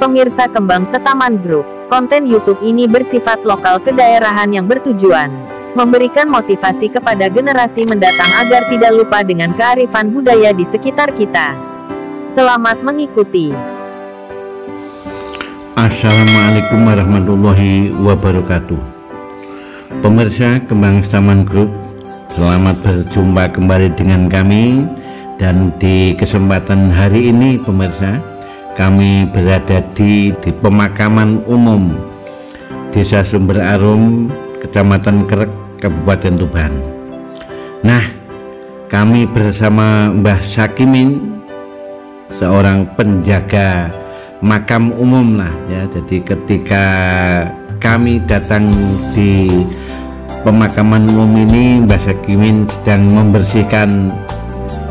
Pemirsa Kembang Setaman Group, konten YouTube ini bersifat lokal kedaerahan yang bertujuan memberikan motivasi kepada generasi mendatang agar tidak lupa dengan kearifan budaya di sekitar kita. Selamat mengikuti. Assalamualaikum warahmatullahi wabarakatuh. Pemirsa Kembang Setaman Group, selamat berjumpa kembali dengan kami. Dan di kesempatan hari ini pemirsa, kami berada di pemakaman umum Desa Sumber Arum, Kecamatan Kerek, Kabupaten Tuban. Nah, kami bersama Mbah Sakimin, seorang penjaga makam umum lah ya. Jadi ketika kami datang di pemakaman umum ini, Mbah Sakimin sedang membersihkan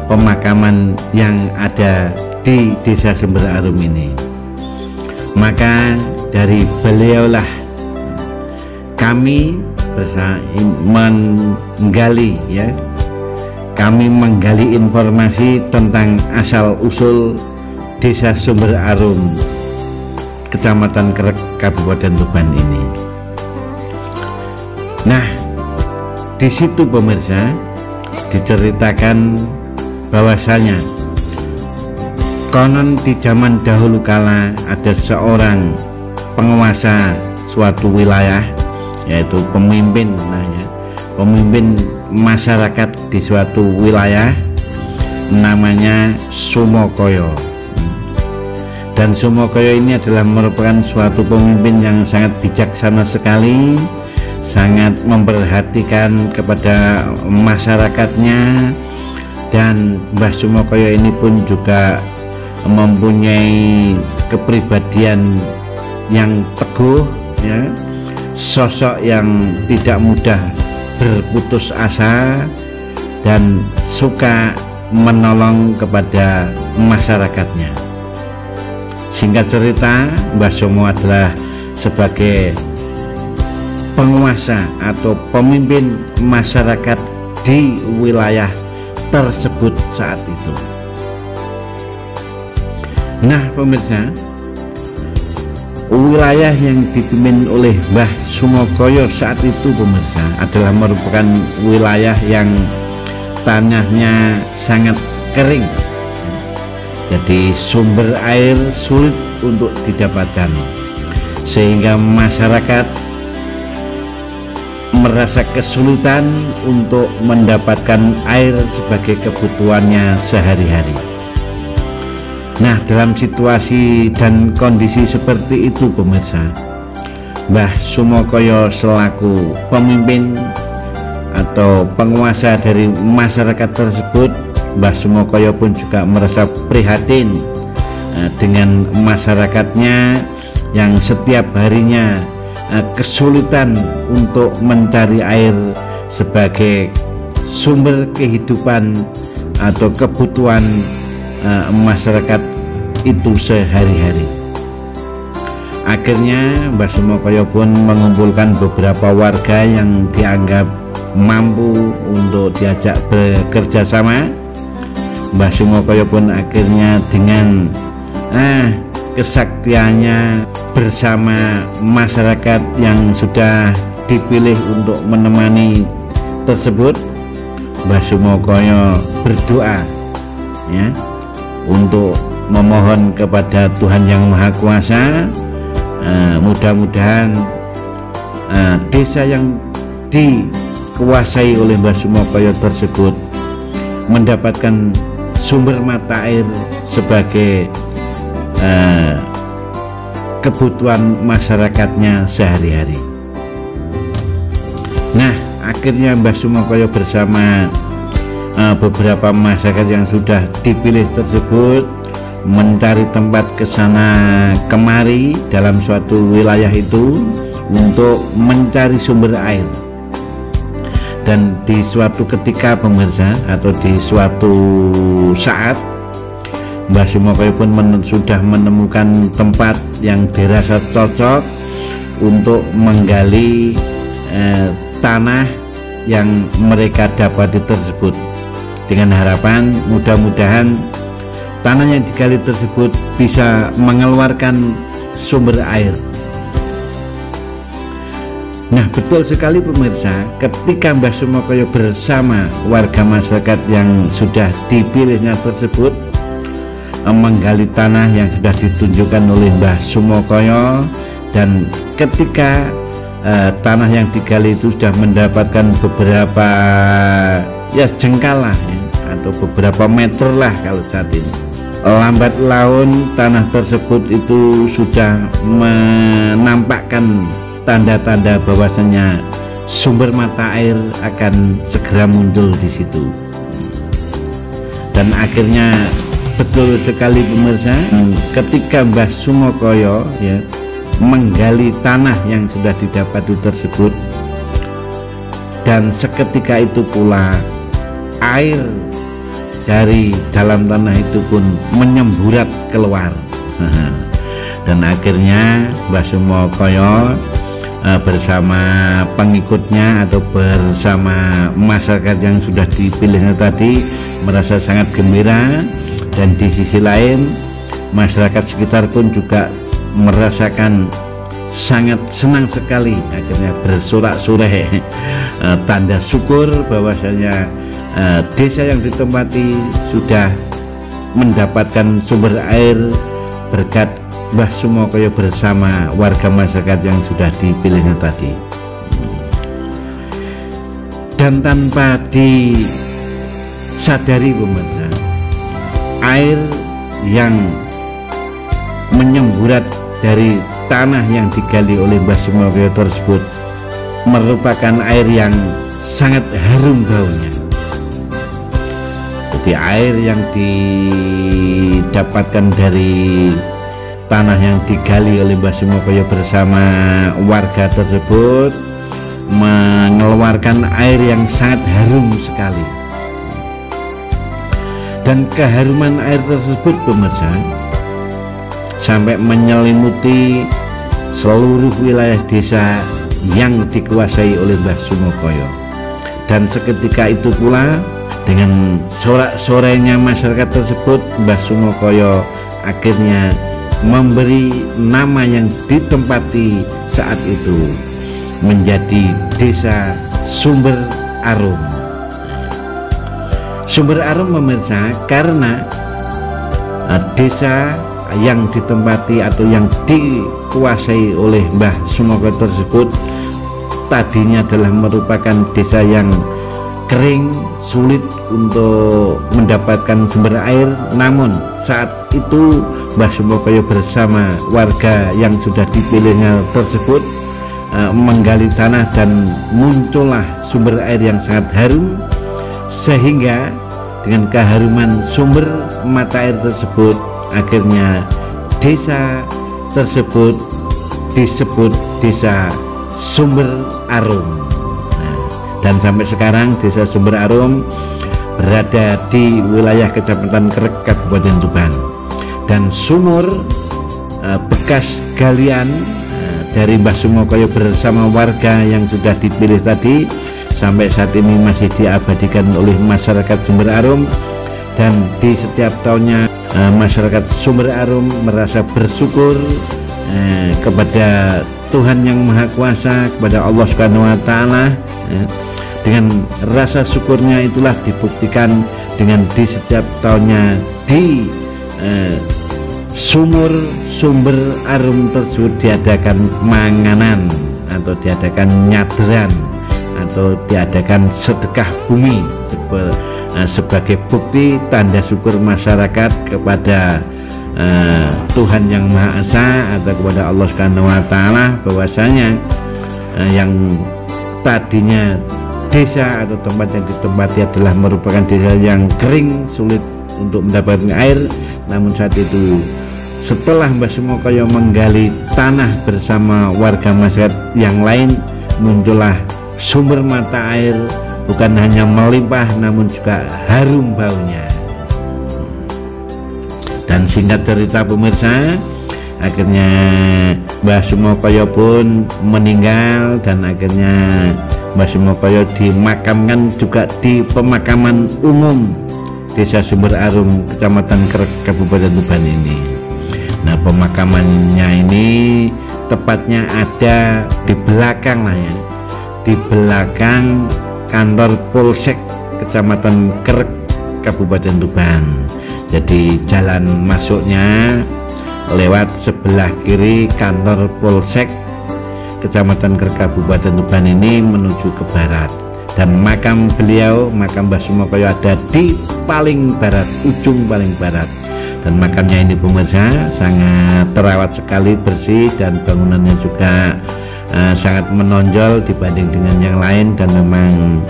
pemakaman yang ada di Desa Sumber Arum ini. Maka dari beliaulah kami menggali ya, kami menggali informasi tentang asal usul Desa Sumber Arum, Kecamatan Kerek, Kabupaten Tuban ini. Nah, di situ pemirsa diceritakan bahwasanya konon di zaman dahulu kala ada seorang penguasa suatu wilayah, yaitu pemimpin masyarakat di suatu wilayah, namanya Sumokoyo. Dan Sumokoyo ini adalah merupakan suatu pemimpin yang sangat bijaksana sekali, sangat memperhatikan kepada masyarakatnya. Dan Mbah Sumokoyo ini pun juga mempunyai kepribadian yang teguh ya, sosok yang tidak mudah berputus asa dan suka menolong kepada masyarakatnya. Singkat cerita, Mbah Sumo adalah sebagai penguasa atau pemimpin masyarakat di wilayah tersebut saat itu. Nah pemirsa, wilayah yang dipimpin oleh Mbah Sumokoyo saat itu pemirsa adalah merupakan wilayah yang tanahnya sangat kering, jadi sumber air sulit untuk didapatkan, sehingga masyarakat merasa kesulitan untuk mendapatkan air sebagai kebutuhannya sehari-hari. Nah, dalam situasi dan kondisi seperti itu pemirsa, Mbah Sumokoyo selaku pemimpin atau penguasa dari masyarakat tersebut, Mbah Sumokoyo pun juga merasa prihatin dengan masyarakatnya yang setiap harinya kesulitan untuk mencari air sebagai sumber kehidupan atau kebutuhan masyarakat itu sehari-hari. Akhirnya Mbah Sumokoyo pun mengumpulkan beberapa warga yang dianggap mampu untuk diajak bekerja sama. Mbah Sumokoyo pun akhirnya dengan kesaktiannya bersama masyarakat yang sudah dipilih untuk menemani tersebut, Mbah Sumokoyo berdoa ya, untuk memohon kepada Tuhan Yang Maha Kuasa, mudah-mudahan desa yang dikuasai oleh Mbah Sumokoyo tersebut mendapatkan sumber mata air sebagai kebutuhan masyarakatnya sehari-hari. Nah, akhirnya Mbah Sumokoyo bersama beberapa masyarakat yang sudah dipilih tersebut mencari tempat ke sana kemari dalam suatu wilayah itu untuk mencari sumber air. Dan di suatu ketika pemirsa, atau di suatu saat, Mbah Sumokoyo pun sudah menemukan tempat yang dirasa cocok untuk menggali tanah yang mereka dapati tersebut, dengan harapan mudah-mudahan tanah yang digali tersebut bisa mengeluarkan sumber air. Nah, betul sekali pemirsa, ketika Mbah Sumokoyo bersama warga masyarakat yang sudah dipilihnya tersebut menggali tanah yang sudah ditunjukkan oleh Mbah Sumokoyo, dan ketika tanah yang digali itu sudah mendapatkan beberapa jengkal lah ya, atau beberapa meter lah kalau saat ini, lambat laun tanah tersebut itu sudah menampakkan tanda-tanda bahwasanya sumber mata air akan segera muncul di situ. Dan akhirnya betul sekali pemirsa, ketika Mbah Sumokoyo ya menggali tanah yang sudah didapati tersebut, dan seketika itu pula air dari dalam tanah itu pun menyemburat keluar. Dan akhirnya Mbah Sumokoyo bersama pengikutnya atau bersama masyarakat yang sudah dipilihnya tadi merasa sangat gembira, dan di sisi lain masyarakat sekitar pun juga merasakan sangat senang sekali, akhirnya bersorak-sorai tanda syukur bahwasanya desa yang ditempati sudah mendapatkan sumber air berkat Mbah Sumokoyo bersama warga masyarakat yang sudah dipilihnya tadi. Dan tanpa disadari pemirsa, air yang menyemburat dari tanah yang digali oleh Mbah Sumokoyo tersebut merupakan air yang sangat harum baunya. Jadi air yang didapatkan dari tanah yang digali oleh Mbah Sumokoyo bersama warga tersebut mengeluarkan air yang sangat harum sekali. Dan keharuman air tersebut pemirsa sampai menyelimuti seluruh wilayah desa yang dikuasai oleh Mbah Sumokoyo. Dan seketika itu pula dengan sorak-sorainya masyarakat tersebut, Mbah Sumokoyo akhirnya memberi nama yang ditempati saat itu menjadi Desa Sumber Arum. Sumber Arum pemirsa, karena desa yang ditempati atau yang dikuasai oleh Mbah Sumokoyo tersebut tadinya adalah merupakan desa yang kering, sulit untuk mendapatkan sumber air. Namun saat itu Mbah Sumokoyo bersama warga yang sudah dipilihnya tersebut menggali tanah, dan muncullah sumber air yang sangat harum, sehingga dengan keharuman sumber mata air tersebut akhirnya desa tersebut disebut Desa Sumber Arum. Dan sampai sekarang Desa Sumber Arum berada di wilayah Kecamatan Krek, Kabupaten Tuban. Dan sumur bekas galian dari Mbah Sumokoyo bersama warga yang sudah dipilih tadi sampai saat ini masih diabadikan oleh masyarakat Sumber Arum. Dan di setiap tahunnya masyarakat Sumber Arum merasa bersyukur kepada Tuhan Yang Maha Kuasa, kepada Allah Subhanahu wa Ta'ala. Dengan rasa syukurnya itulah dibuktikan dengan di setiap tahunnya di Sumber Arum tersebut diadakan manganan atau diadakan nyadran atau diadakan sedekah bumi sebagai bukti tanda syukur masyarakat kepada Tuhan Yang Maha Esa atau kepada Allah Subhanahu wa Ta'ala, bahwasanya yang tadinya desa atau tempat yang ditempati adalah merupakan desa yang kering, sulit untuk mendapatkan air. Namun saat itu setelah Mbah Sumokoyo menggali tanah bersama warga masyarakat yang lain, muncullah sumber mata air, bukan hanya melimpah namun juga harum baunya. Dan singkat cerita pemirsa, akhirnya Mbah Sumokoyo pun meninggal, dan akhirnya Mbah Sumokoyo dimakamkan juga di pemakaman umum Desa Sumber Arum, Kecamatan Krek, Kabupaten Tuban ini. Nah, pemakamannya ini tepatnya ada di belakang lah ya, di belakang kantor Polsek Kecamatan Krek Kabupaten Tuban. Jadi jalan masuknya lewat sebelah kiri kantor Polsek Kecamatan Krek Kabupaten Tuban ini menuju ke barat, dan makam beliau, makam Mbah Sumokoyo ada di paling barat, ujung paling barat. Dan makamnya ini pemirsa sangat terawat sekali, bersih, dan bangunannya juga sangat menonjol dibanding dengan yang lain. Dan memang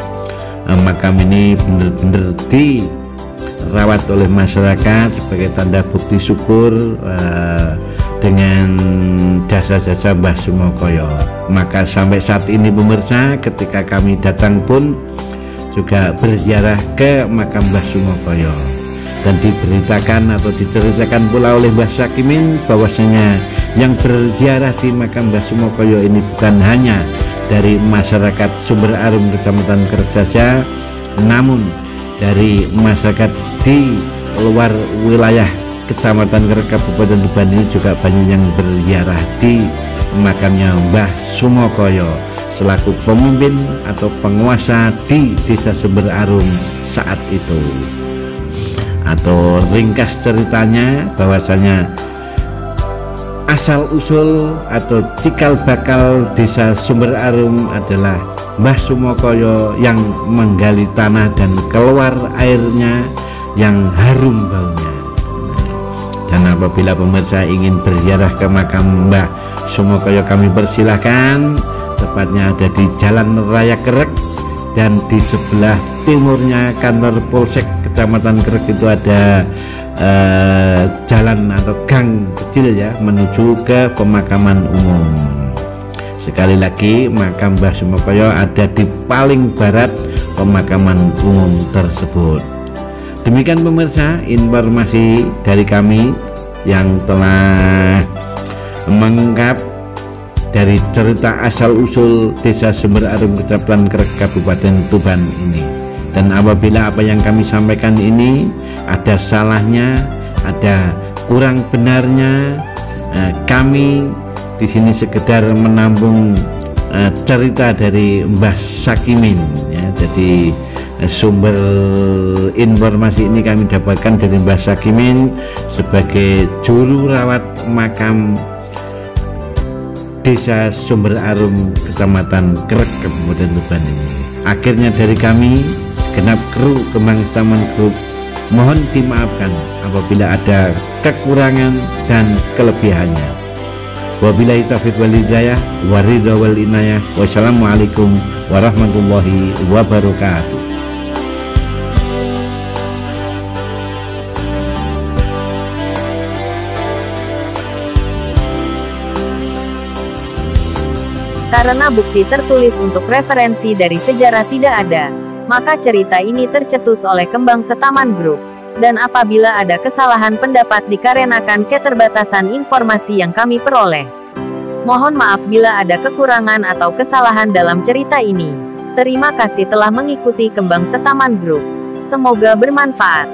makam ini benar-benar dirawat oleh masyarakat sebagai tanda bukti syukur dengan jasa-jasa Mbah Sumokoyo. Maka sampai saat ini pemirsa, ketika kami datang pun juga berziarah ke makam Mbah Sumokoyo, dan diberitakan atau diceritakan pula oleh Mbah Sakimin bahwasanya yang berziarah di makam Mbah Sumokoyo ini bukan hanya dari masyarakat Sumber Arum Kecamatan Krek saja, namun dari masyarakat di luar wilayah Kecamatan Krek Kabupaten Tuban ini juga banyak yang berziarah di makamnya Mbah Sumokoyo selaku pemimpin atau penguasa di Desa Sumber Arum saat itu. Atau ringkas ceritanya bahwasanya asal usul atau cikal bakal Desa Sumber Arum adalah Mbah Sumokoyo yang menggali tanah dan keluar airnya yang harum baunya. Dan apabila pemirsa ingin berziarah ke makam Mbah Sumokoyo, kami persilahkan, tepatnya ada di Jalan Raya Krek, dan di sebelah timurnya kantor Polsek Kecamatan Krek itu ada jalan atau gang kecil ya menuju ke pemakaman umum. Sekali lagi, makam Mbah Sumokoyo ada di paling barat pemakaman umum tersebut. Demikian pemirsa informasi dari kami yang telah mengungkap dari cerita asal usul Desa Sumber Arum Kecamatan Krek Kabupaten Tuban ini. Dan apabila apa yang kami sampaikan ini ada salahnya, ada kurang benarnya, kami di sini sekedar menampung cerita dari Mbah Sakimin ya. Jadi sumber informasi ini kami dapatkan dari Mbah Sakimin sebagai juru rawat makam Desa Sumber Arum Kecamatan Krek Kabupaten Tuban ini. Akhirnya dari kami genap kru Kembang Istaman Group mohon dimaafkan apabila ada kekurangan dan kelebihannya. Wabillahi taufiq wal hidayah, waridho wal inayah. Wassalamualaikum warahmatullahi wabarakatuh. Karena bukti tertulis untuk referensi dari sejarah tidak ada, maka cerita ini tercetus oleh Kembang Setaman Group. Dan apabila ada kesalahan pendapat dikarenakan keterbatasan informasi yang kami peroleh. Mohon maaf bila ada kekurangan atau kesalahan dalam cerita ini. Terima kasih telah mengikuti Kembang Setaman Group. Semoga bermanfaat.